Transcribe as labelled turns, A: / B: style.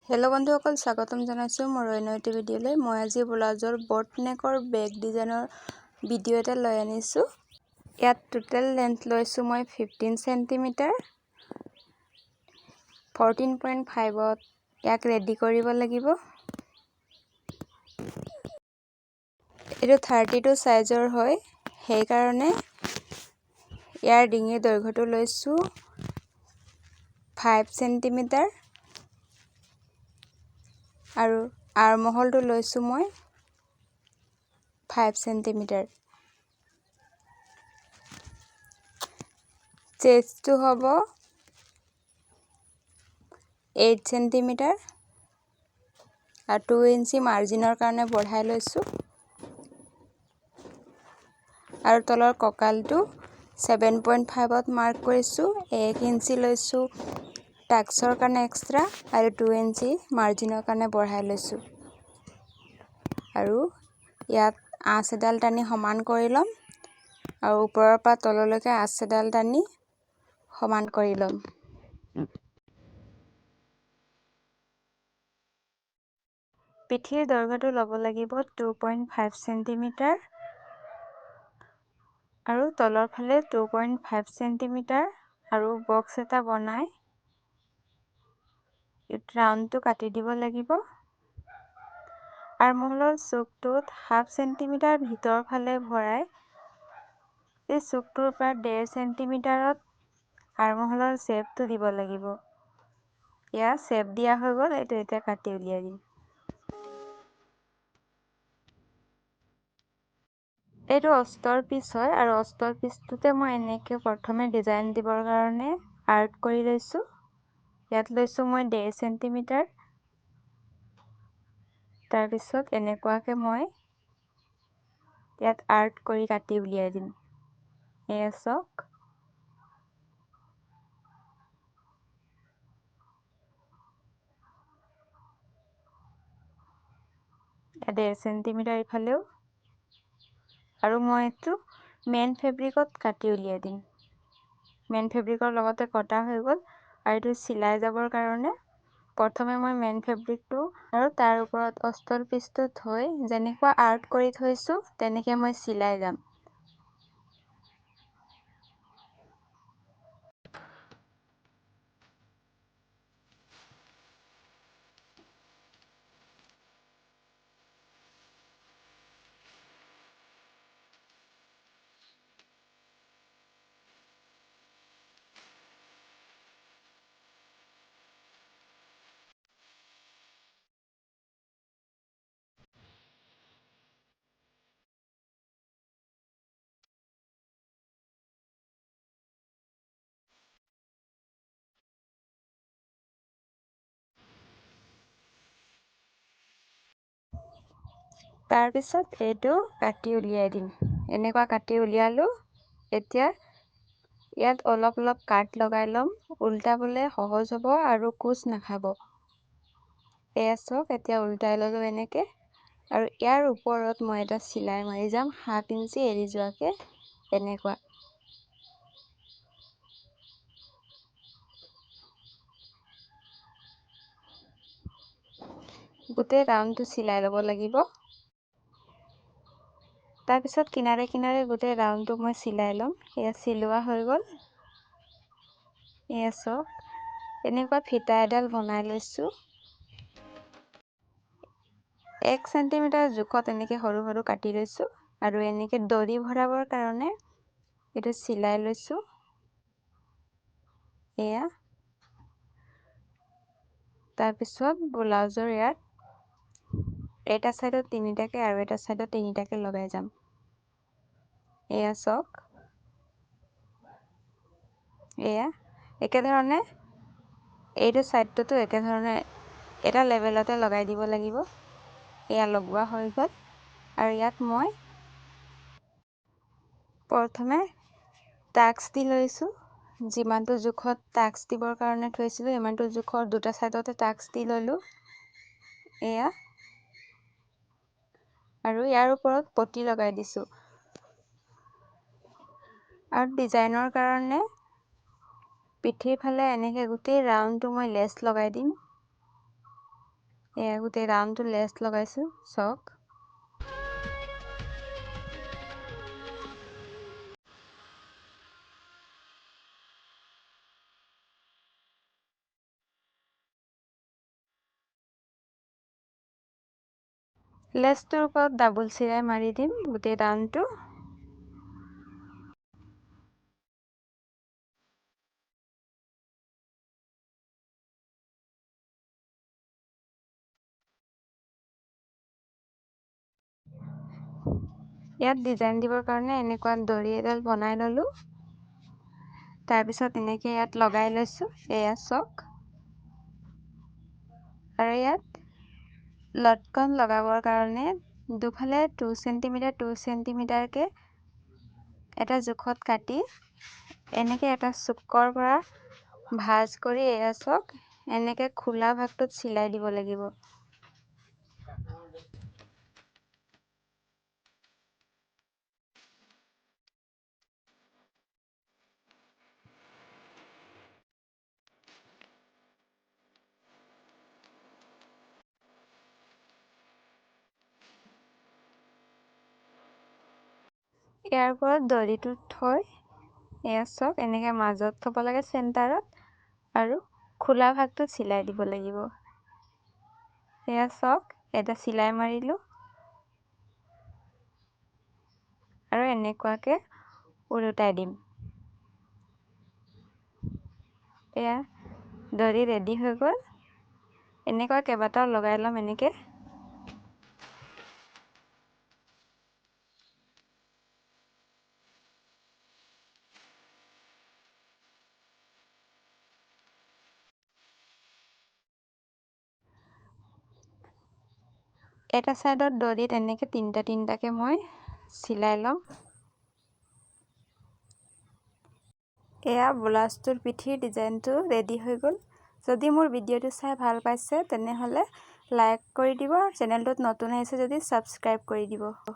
A: Hello' বন্ধুসকল, স্বাগতম জনাইছোঁ মোৰ অন্য এটি ভিডিঅ'লৈ। মই আজি ব্লাউজৰ বট নেকৰ বেক ডিজাইনৰ ভিডিঅ' এটা লৈ আনিছোঁ। ইয়াত টোটেল লেন্থ লৈছোঁ মই 15 চেণ্টিমিটাৰ। 14.5ত ইয়াক ৰেডি কৰিব লাগিব। এইটো 32 চাইজৰ হয়, সেইকাৰণে ইয়াৰ ডিঙিৰ দৈৰ্ঘ্যটো লৈছোঁ 5 চেণ্টিমিটাৰ আৰু আৰ্মহলটো লৈছোঁ মই 5 চেণ্টিমিটাৰ। চেষ্টটো হ'ব 8 চেণ্টিমিটাৰ আৰু 2 ইঞ্চি মাৰ্জিনৰ কাৰণে বঢ়াই লৈছোঁ। আৰু তলৰ কঁকালটো 7.5ত মাৰ্ক কৰিছোঁ। 1 ইঞ্চি লৈছোঁ টাক্সৰ কাৰণে এক্সট্ৰা আৰু 2 ইঞ্চি মাৰ্জিনৰ কাৰণে বঢ়াই লৈছোঁ। আৰু ইয়াত আঁচ এডাল টানি সমান কৰি ল'ম আৰু ওপৰৰ পৰা তললৈকে আঁচ এডাল টানি সমান কৰি ল'ম। পিঠিৰ দৈৰ্ঘ্যটো ল'ব লাগিব 2.5 চেণ্টিমিটাৰ আৰু তলৰ ফালে 2.5 চেণ্টিমিটাৰ আৰু বক্স এটা বনাই ৰাউণ্ডটো কাটি দিব লাগিব। আৰ্মহোলৰ চুকটোত 1/2 চেণ্টিমিটাৰ ভিতৰ ফালে ভৰাই এই চুকটোৰ পৰা 1.5 চেণ্টিমিটাৰত আৰ্মহোলৰ শ্বেপটো দিব লাগিব। ইয়াৰ শ্বেপ দিয়া হৈ গ'ল, এইটো এতিয়া কাটি উলিয়াই দিম। এইটো অস্তৰ পিচ হয় আৰু অস্তৰ পিচটোতে মই এনেকৈ প্ৰথমে ডিজাইন দিবৰ কাৰণে আৰ্ট কৰি লৈছোঁ। ইয়াত লৈছোঁ মই 1.5 চেণ্টিমিটাৰ। তাৰপিছত এনেকুৱাকৈ মই ইয়াত আৰ্ট কৰি কাটি উলিয়াই দিম। এয়া চাওক, । 1.5 চেণ্টিমিটাৰ ইফালেও আৰু মই এইটো মেইন ফেব্ৰিকত কাটি উলিয়াই দিম। মেইন ফেব্ৰিকৰ লগতে কটা হৈ গ'ল আৰু এইটো চিলাই যাবৰ কাৰণে প্ৰথমে মই মেইন ফেব্ৰিকটো আৰু তাৰ ওপৰত অস্তৰ পিচটো থৈ যেনেকুৱা আৰ্ট কৰি থৈছোঁ তেনেকৈ মই চিলাই যাম। তাৰপিছত এইটো কাটি উলিয়াই দিম। এনেকুৱা কাটি উলিয়ালোঁ। এতিয়া ইয়াত অলপ অলপ কাট লগাই ল'ম, উল্টাবলৈ সহজ হ'ব আৰু কোচ নাখাব। এয়া চাওক, এতিয়া উল্টাই ল'লোঁ এনেকৈ আৰু ইয়াৰ ওপৰত মই এটা চিলাই মাৰি যাম 1/2 ইঞ্চি এৰি যোৱাকৈ এনেকুৱা। গোটেই ৰাউণ্ডটো চিলাই ল'ব লাগিব। তাৰপিছত কিনাৰে কিনাৰে গোটেই ৰাউণ্ডটো মই চিলাই ল'ম। এয়া চিলোৱা হৈ গ'ল। এয়া চাওক, এনেকুৱা ফিটা এডাল বনাই লৈছোঁ। 1 চেণ্টিমিটাৰ জোখত এনেকৈ সৰু সৰু কাটি লৈছোঁ আৰু এনেকৈ দৰি ভৰাবৰ কাৰণে এইটো চিলাই লৈছোঁ। এয়া তাৰপিছত ব্লাউজৰ ইয়াত এটা ছাইডত 3টাকৈ আৰু এটা ছাইডত 3টাকৈ লগাই যাম। এয়া চাওক, এয়া একেধৰণে এইটো ছাইডটোতো একেধৰণে এটা লেভেলতে লগাই দিব লাগিব। এয়া লগোৱা হৈ গ'ল আৰু ইয়াত মই প্ৰথমে টাক্স দি লৈছোঁ। যিমানটো জোখত টাক্স দিবৰ কাৰণে থৈছিলোঁ ইমানটো জোখৰ দুটা ছাইডতে টাক্স দি ল'লোঁ। এয়া আৰু ইয়াৰ ওপৰত পটি লগাই দিছোঁ। আৰু ডিজাইনৰ কাৰণে পিঠিৰ ফালে এনেকৈ গোটেই ৰাউণ্ডটো মই লেছ লগাই দিম। এয়া গোটেই ৰাউণ্ডটো লেছ লগাইছোঁ চাওক। লেছটোৰ ওপৰত ডাবল চিলাই মাৰি দিম গোটেই ৰাউণ্ডটো। ইয়াত ডিজাইন দিবৰ কাৰণে এনেকুৱা দৰি এডাল বনাই ল'লোঁ। তাৰপিছত এনেকৈ ইয়াত লগাই লৈছোঁ, এয়া চাওক। আৰু ইয়াত লটকন লগাবৰ কাৰণে দুফালে 2 চেণ্টিমিটাৰকৈ এটা জোখত কাটি এনেকৈ এটা চুকৰ পৰা ভাঁজ কৰি এয়া চাওক এনেকৈ খোলা ভাগটোত চিলাই দিব লাগিব। ইয়াৰ ওপৰত দৰিটো থৈ এয়া চাওক এনেকৈ মাজত থ'ব লাগে চেণ্টাৰত আৰু খোলা ভাগটোত চিলাই দিব লাগিব। এয়া চাওক এটা চিলাই মাৰিলোঁ আৰু এনেকুৱাকৈ ওলোটাই দিম। এয়া দৰি ৰেডি হৈ গ'ল। এনেকুৱা কেইবাটাও লগাই ল'ম এনেকৈ। এটা চাইডত দৰিত এনেকৈ তিনিটাকৈ মই চিলাই ল'ম। এয়া ব্লাউজটোৰ পিঠিৰ ডিজাইনটো ৰেডি হৈ গ'ল। যদি মোৰ ভিডিঅ'টো চাই ভাল পাইছে তেনেহ'লে লাইক কৰি দিব, চেনেলটোত নতুন আহিছে যদি ছাবস্ক্ৰাইব কৰি দিব।